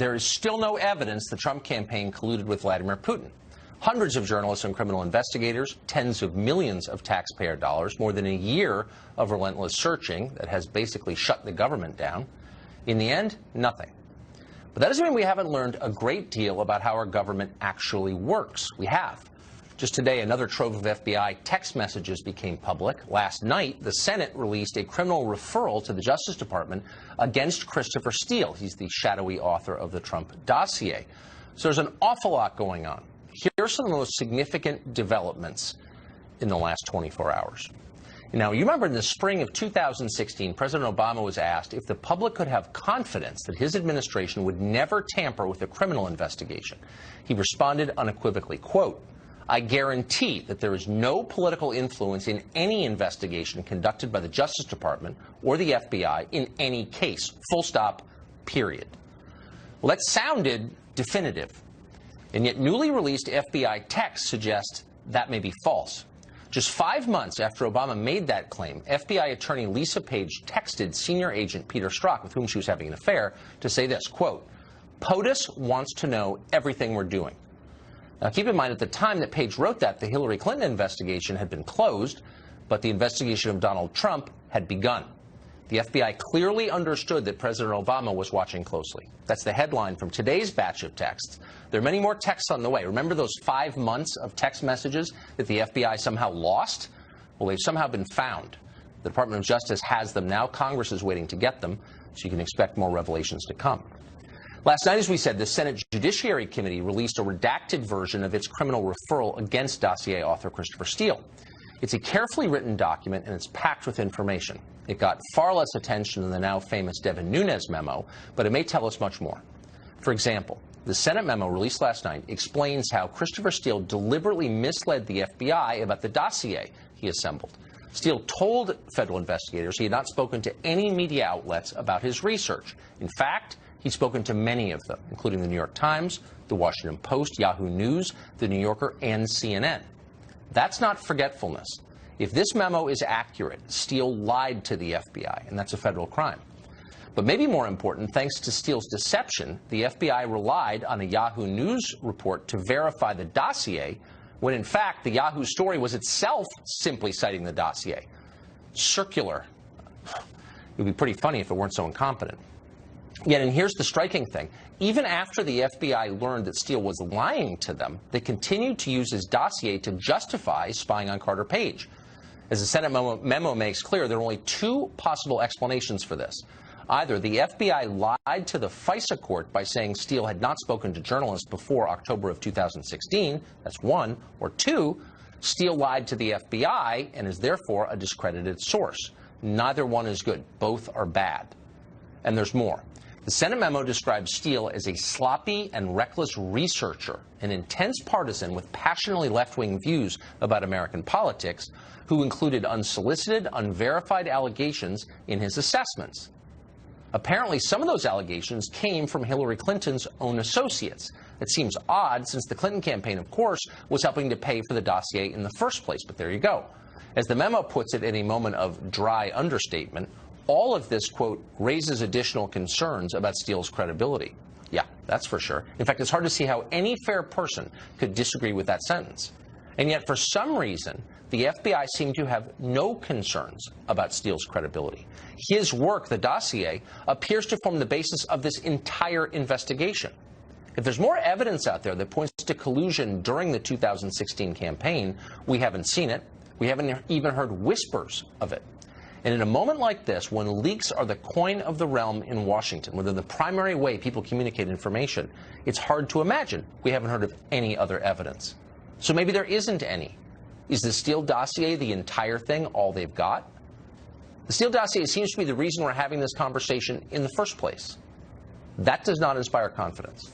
there is still no evidence the Trump campaign colluded with Vladimir Putin. Hundreds of journalists and criminal investigators, tens of millions of taxpayer dollars, more than a year of relentless searching that has basically shut the government down. In the end, nothing. But that doesn't mean we haven't learned a great deal about how our government actually works. We have. Just today, another trove of FBI text messages became public. Last night, the Senate released a criminal referral to the Justice Department against Christopher Steele. He's the shadowy author of the Trump dossier. So there's an awful lot going on. Here are some of the most significant developments in the last 24 hours. Now, you remember in the spring of 2016, President Obama was asked if the public could have confidence that his administration would never tamper with a criminal investigation. He responded unequivocally, quote, "I guarantee that there is no political influence in any investigation conducted by the Justice Department or the FBI in any case, full stop, period." Well, that sounded definitive. And yet newly released FBI texts suggest that may be false. Just 5 months after Obama made that claim, FBI attorney Lisa Page texted senior agent Peter Strzok, with whom she was having an affair, to say this, quote, "POTUS wants to know everything we're doing." Now, keep in mind, at the time that Page wrote that, the Hillary Clinton investigation had been closed, but the investigation of Donald Trump had begun. The FBI clearly understood that President Obama was watching closely. That's the headline from today's batch of texts. There are many more texts on the way. Remember those 5 months of text messages that the FBI somehow lost? Well, they've somehow been found. The Department of Justice has them now. Congress is waiting to get them, so you can expect more revelations to come. Last night, as we said, the Senate Judiciary Committee released a redacted version of its criminal referral against dossier author Christopher Steele. It's a carefully written document, and it's packed with information. It got far less attention than the now famous Devin Nunes memo, but it may tell us much more. For example, the Senate memo released last night explains how Christopher Steele deliberately misled the FBI about the dossier he assembled. Steele told federal investigators he had not spoken to any media outlets about his research. In fact, he'd spoken to many of them, including the New York Times, the Washington Post, Yahoo News, the New Yorker, and CNN. That's not forgetfulness. If this memo is accurate, Steele lied to the FBI, and that's a federal crime. But maybe more important, thanks to Steele's deception, the FBI relied on a Yahoo News report to verify the dossier, when in fact the Yahoo story was itself simply citing the dossier. Circular. It would be pretty funny if it weren't so incompetent. Yet, and here's the striking thing, even after the FBI learned that Steele was lying to them, they continued to use his dossier to justify spying on Carter Page. As the Senate memo makes clear, there are only 2 possible explanations for this. Either the FBI lied to the FISA court by saying Steele had not spoken to journalists before October of 2016, that's 1, or 2, Steele lied to the FBI and is therefore a discredited source. Neither one is good. Both are bad. And there's more. The Senate memo describes Steele as a sloppy and reckless researcher, an intense partisan with passionately left-wing views about American politics, who included unsolicited, unverified allegations in his assessments. Apparently, some of those allegations came from Hillary Clinton's own associates. It seems odd, since the Clinton campaign, of course, was helping to pay for the dossier in the first place, but there you go. As the memo puts it in a moment of dry understatement, all of this, quote, raises additional concerns about Steele's credibility. Yeah, that's for sure. In fact, it's hard to see how any fair person could disagree with that sentence. And yet, for some reason, the FBI seemed to have no concerns about Steele's credibility. His work, the dossier, appears to form the basis of this entire investigation. If there's more evidence out there that points to collusion during the 2016 campaign, we haven't seen it. We haven't even heard whispers of it. And in a moment like this, when leaks are the coin of the realm in Washington, when they're the primary way people communicate information, it's hard to imagine we haven't heard of any other evidence. So maybe there isn't any. Is the Steele dossier the entire thing, all they've got? The Steele dossier seems to be the reason we're having this conversation in the first place. That does not inspire confidence.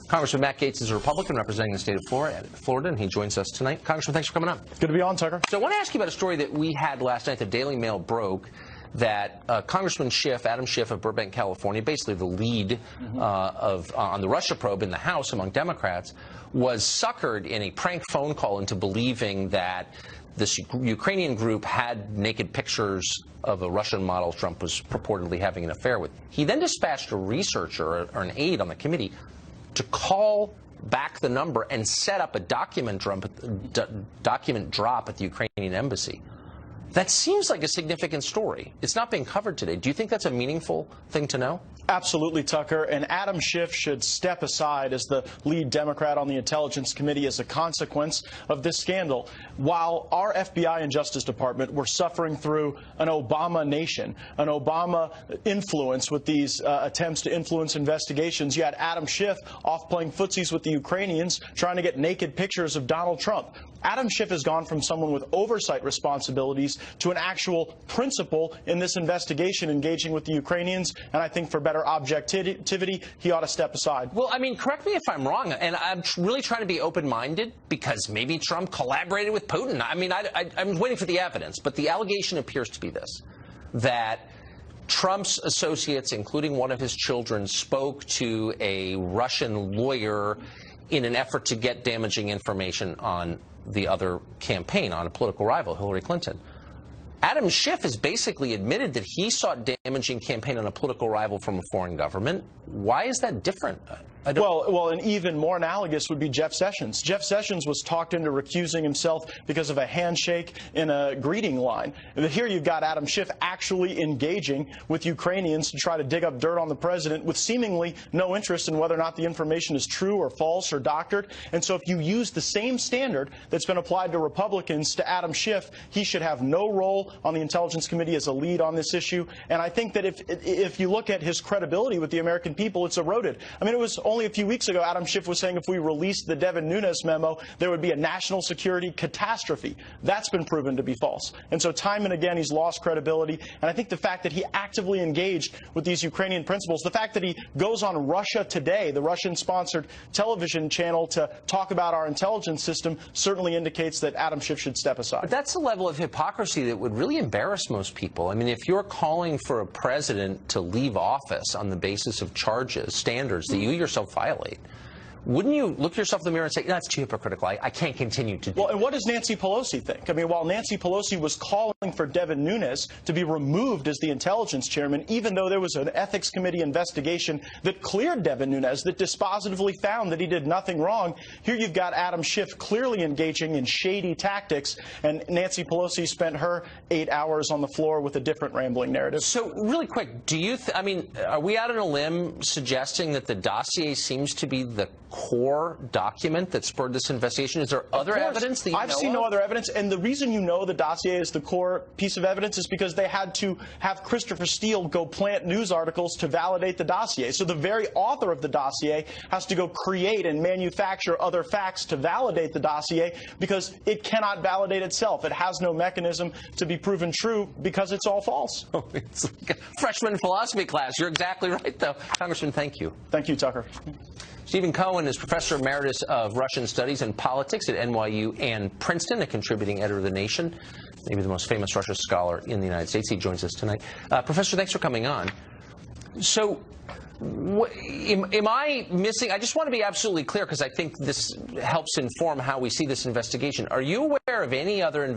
Congressman Matt Gaetz is a Republican representing the state of Florida, and he joins us tonight. Congressman, thanks for coming on. Good to be on, Tucker. So I want to ask you about a story that we had last night. The Daily Mail broke that Congressman Schiff, Adam Schiff of Burbank, California, basically the lead on the Russia probe in the House among Democrats, was suckered in a prank phone call into believing that this Ukrainian group had naked pictures of a Russian model Trump was purportedly having an affair with. He then dispatched a researcher or an aide on the committee to call back the number and set up a document drop at the Ukrainian embassy. That seems like a significant story. It's not being covered today. Do you think that's a meaningful thing to know? Absolutely, Tucker. And Adam Schiff should step aside as the lead Democrat on the Intelligence Committee as a consequence of this scandal. While our FBI and Justice Department were suffering through an Obama nation, an Obama influence with these attempts to influence investigations, you had Adam Schiff off playing footsies with the Ukrainians, trying to get naked pictures of Donald Trump. Adam Schiff has gone from someone with oversight responsibilities to an actual principal in this investigation, engaging with the Ukrainians, and I think for better objectivity, he ought to step aside. Well, I mean, correct me if I'm wrong, and I'm really trying to be open-minded because maybe Trump collaborated with Putin. I mean, I'm waiting for the evidence, but the allegation appears to be this, that Trump's associates, including one of his children, spoke to a Russian lawyer in an effort to get damaging information on the other campaign, on a political rival, Hillary Clinton. Adam Schiff has basically admitted that he sought damaging campaign on a political rival from a foreign government. Why is that different? Well, and even more analogous would be Jeff Sessions. Jeff Sessions was talked into recusing himself because of a handshake in a greeting line. But here you've got Adam Schiff actually engaging with Ukrainians to try to dig up dirt on the president with seemingly no interest in whether or not the information is true or false or doctored. And so if you use the same standard that's been applied to Republicans to Adam Schiff, he should have no role on the Intelligence Committee as a lead on this issue. And I think that if you look at his credibility with the American people, it's eroded. I mean, it was only a few weeks ago Adam Schiff was saying if we released the Devin Nunes memo, there would be a national security catastrophe. That's been proven to be false. And so time and again, he's lost credibility. And I think the fact that he actively engaged with these Ukrainian principals, the fact that he goes on Russia Today, the Russian-sponsored television channel, to talk about our intelligence system, certainly indicates that Adam Schiff should step aside. But that's a level of hypocrisy that would really embarrass most people. I mean, if you're calling for a president to leave office on the basis of charges, standards that you yourself violate, wouldn't you look yourself in the mirror and say, that's too hypocritical, I can't continue to do Well, and what does Nancy Pelosi think? I mean, while Nancy Pelosi was calling for Devin Nunes to be removed as the intelligence chairman, even though there was an ethics committee investigation that cleared Devin Nunes, that dispositively found that he did nothing wrong, here you've got Adam Schiff clearly engaging in shady tactics, and Nancy Pelosi spent her 8 hours on the floor with a different rambling narrative. So, really quick, do you, I mean, are we out on a limb suggesting that the dossier seems to be the core document that spurred this investigation? Is there other evidence that you I've seen no other evidence, and the reason you know the dossier is the core piece of evidence is because they had to have Christopher Steele go plant news articles to validate the dossier. So the very author of the dossier has to go create and manufacture other facts to validate the dossier because it cannot validate itself. It has no mechanism to be proven true because it's all false. Oh, it's like a freshman philosophy class. You're exactly right, though. Congressman, thank you. Thank you, Tucker. Stephen Cohen is Professor Emeritus of Russian Studies and Politics at NYU and Princeton, a contributing editor of The Nation, maybe the most famous Russia scholar in the United States. He joins us tonight. Professor, thanks for coming on. So, am I missing? I just want to be absolutely clear because I think this helps inform how we see this investigation. Are you aware of any other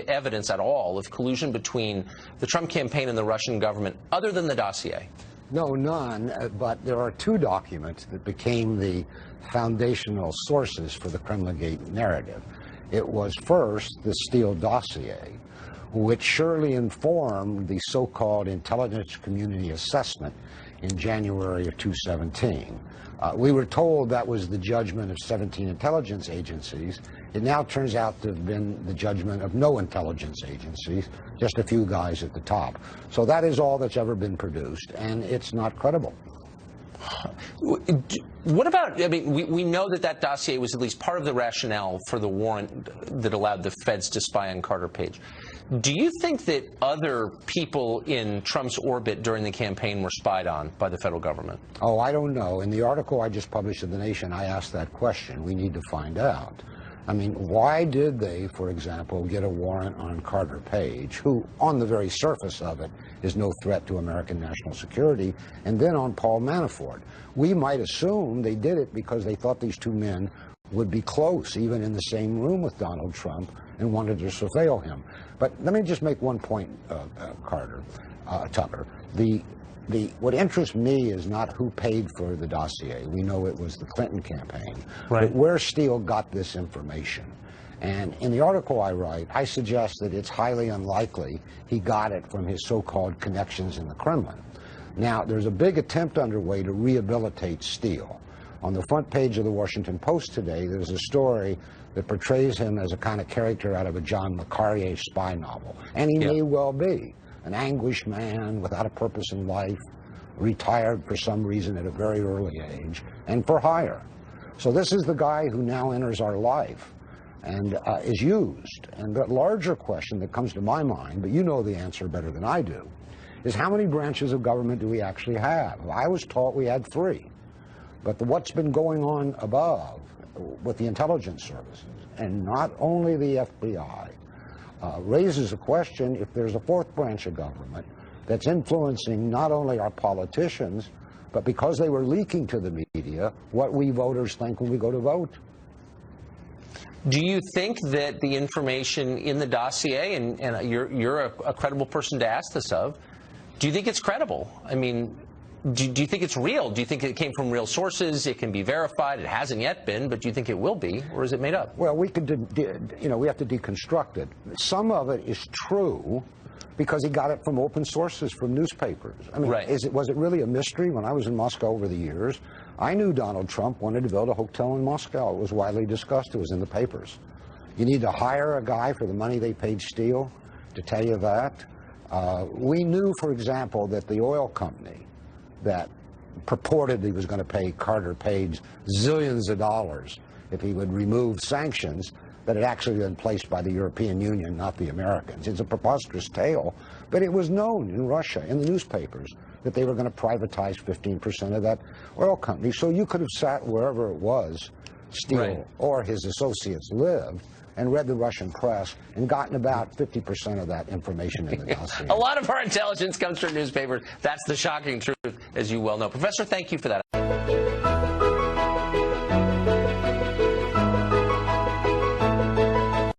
evidence at all of collusion between the Trump campaign and the Russian government other than the dossier? No, none, but there are two documents that became the foundational sources for the Kremlin-Gate narrative. It was first the Steele dossier, which surely informed the so-called intelligence community assessment in January of 2017. We were told that was the judgment of 17 intelligence agencies. It now turns out to have been the judgment of no intelligence agencies, just a few guys at the top. So that is all that's ever been produced, and it's not credible. What about, I mean, we know that that dossier was at least part of the rationale for the warrant that allowed the feds to spy on Carter Page. Do you think that other people in Trump's orbit during the campaign were spied on by the federal government? Oh, I don't know. In the article I just published in The Nation, I asked that question. We need to find out. I mean, why did they, for example, get a warrant on Carter Page, who, on the very surface of it, is no threat to American national security, and then on Paul Manafort? We might assume they did it because they thought these two men would be close, even in the same room with Donald Trump, and wanted to surveil him. But let me just make one point, Tucker. What interests me is not who paid for the dossier. We know it was the Clinton campaign. Right. But where Steele got this information. And in the article I write, I suggest that it's highly unlikely he got it from his so-called connections in the Kremlin. Now, there's a big attempt underway to rehabilitate Steele. On the front page of the Washington Post today, there's a story that portrays him as a kind of character out of a John le Carré spy novel. And he may well be an anguished man without a purpose in life, retired for some reason at a very early age, and for hire. So this is the guy who now enters our life and is used. And the larger question that comes to my mind, but you know the answer better than I do, is how many branches of government do we actually have? I was taught we had 3. But what's been going on above with the intelligence services, and not only the FBI, raises a question if there's a 4th branch of government that's influencing not only our politicians, but because they were leaking to the media, what we voters think when we go to vote. Do you think that the information in the dossier, and you're a credible person to ask this of, do you think it's credible? I mean, do you think it's real? Do you think it came from real sources? It can be verified. It hasn't yet been, but do you think it will be, or is it made up? Well, we could, we have to deconstruct it. Some of it is true because he got it from open sources, from newspapers. I mean, right. Was it really a mystery? When I was in Moscow over the years, I knew Donald Trump wanted to build a hotel in Moscow. It was widely discussed. It was in the papers. You need to hire a guy for the money they paid Steele to tell you that. We knew, for example, that the oil company that purported he was going to pay Carter Page zillions of dollars if he would remove sanctions, that had actually been placed by the European Union, not the Americans. It's a preposterous tale, but it was known in Russia, in the newspapers, that they were going to privatize 15% of that oil company. So you could have sat wherever it was Steele or his associates lived and read the Russian press and gotten about 50% of that information in the dossier. A lot of our intelligence comes from newspapers. That's the shocking truth, as you well know. Professor, thank you for that.